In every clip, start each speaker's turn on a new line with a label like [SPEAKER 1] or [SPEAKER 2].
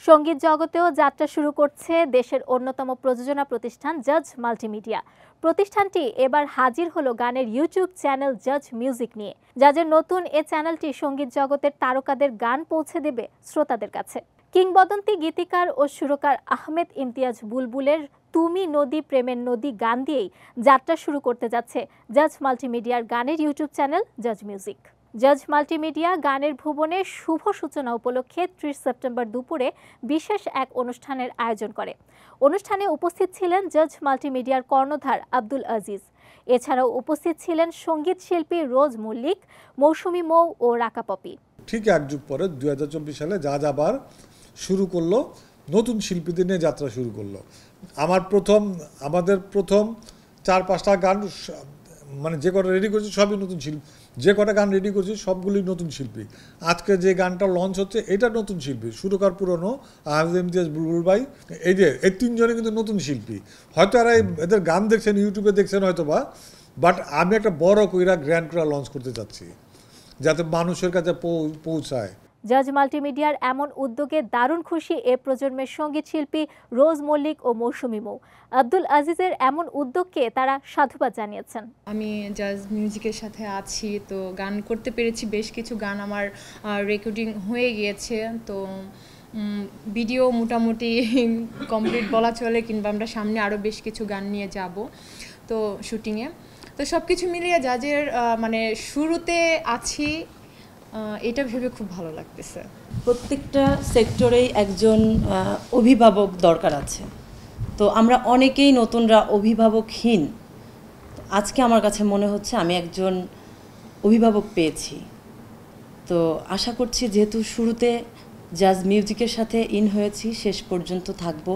[SPEAKER 1] সঙ্গীত জগতেও যাত্রা শুরু করছে দেশের অন্যতম প্রযোজনা প্রতিষ্ঠান জাজ মাল্টিমিডিয়া। প্রতিষ্ঠানটি এবার হাজির হলো গানের ইউটিউব চ্যানেল জাজ মিউজিক নিয়ে। জাজের নতুন এ চ্যানেলটি সঙ্গীত জগতের তারকাদের গান পৌঁছে দেবে শ্রোতাদের কাছে। কিংবদন্তি গীতিকার ও সুরকার আহমেদ ইমতিয়াজ বুলবুলের তুমি নদী প্রেমের নদী গান দিয়েই যাত্রা শুরু করতে যাচ্ছে জাজ মাল্টিমিডিয়ার গানের ইউটিউব চ্যানেল জাজ মিউজিক। জাজ মাল্টিমিডিয়া গানের ভুবনের শুভ সূচনা উপলক্ষে ৩০ সেপ্টেম্বর দুপুরে বিশেষ এক অনুষ্ঠানের আয়োজন করে। অনুষ্ঠানে উপস্থিত ছিলেন জাজ মাল্টিমিডিয়ার কর্ণধার আব্দুল আজিজ। এছাড়াও উপস্থিত ছিলেন সঙ্গীত শিল্পী রোজ মল্লিক, মৌসুমী মৌ ও রাকা পপি।
[SPEAKER 2] ঠিক এক যুগ পরে ২০২৪ সালে জাজ আবার শুরু করলো, নতুন শিল্পীদের নিয়ে যাত্রা শুরু করলো। আমাদের প্রথম ৪-৫টা গান মানে যে কটা রেডি করছি সবই নতুন শিল্পী, যে কটা গান রেডি করছি সবগুলি নতুন শিল্পী। আজকে যে গানটা লঞ্চ হচ্ছে এটা নতুন শিল্পী, সুরকার পুরনো আহমেদ ইমতিয়াজ বুলবুল ভাই, এই তিনজনে কিন্তু নতুন শিল্পী। হয়তো এরা এদের গান দেখছেন, ইউটিউবে দেখছেন হয়তো বা, বাট আমি একটা বড় কইরা গ্র্যান্ড করে লঞ্চ করতে চাচ্ছি যাতে মানুষের কাছে পৌঁছায়।
[SPEAKER 1] জাজ মাল্টিমিডিয়ার এমন উদ্যোগে দারুণ খুশি এ প্রজন্মের সঙ্গীত শিল্পী রোজ মল্লিক ও মৌসুমী মৌ। আব্দুল আজিজের এমন উদ্যোগকে তারা সাধুবাদ জানিয়েছেন।
[SPEAKER 3] আমি জাজ মিউজিকের সাথে আছি, তো গান করতে পেরেছি, বেশ কিছু গান আমার রেকর্ডিং হয়ে গিয়েছে, তো ভিডিও মোটামুটি কমপ্লিট বলা চলে, কিংবা আমরা সামনে আরও বেশ কিছু গান নিয়ে যাব তো শুটিংয়ে। তো সব কিছু মিলিয়ে জাজের মানে শুরুতে আছি, এটা ভেবে খুব ভালো লাগতেছে।
[SPEAKER 4] প্রত্যেকটা সেক্টরেই একজন অভিভাবক দরকার আছে, তো আমরা অনেকেই নতুনরা অভিভাবকহীন। আজকে আমার কাছে মনে হচ্ছে আমি একজন অভিভাবক পেয়েছি। তো আশা করছি যেহেতু শুরুতে জাজ মিউজিকের সাথে ইন হয়েছি, শেষ পর্যন্ত থাকবো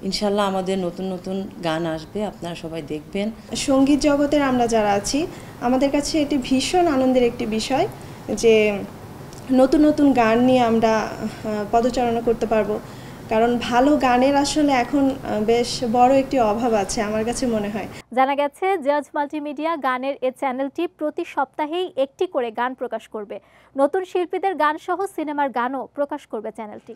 [SPEAKER 4] ইনশাল্লাহ। আমাদের নতুন নতুন গান আসবে, আপনারা সবাই দেখবেন।
[SPEAKER 5] সঙ্গীত জগতের আমরা যারা আছি, আমাদের কাছে এটি ভীষণ আনন্দের একটি বিষয় যে নতুন নতুন গান নিয়ে আমরা পদচারণা করতে পারবো, কারণ ভালো গানের আসলে এখন বেশ বড় একটি অভাব আছে আমার কাছে মনে হয়।
[SPEAKER 1] জানা গেছে জাজ মাল্টিমিডিয়া গানের এ চ্যানেলটি প্রতি সপ্তাহেই একটি করে গান প্রকাশ করবে। নতুন শিল্পীদের গান সহ সিনেমার গানও প্রকাশ করবে চ্যানেলটি।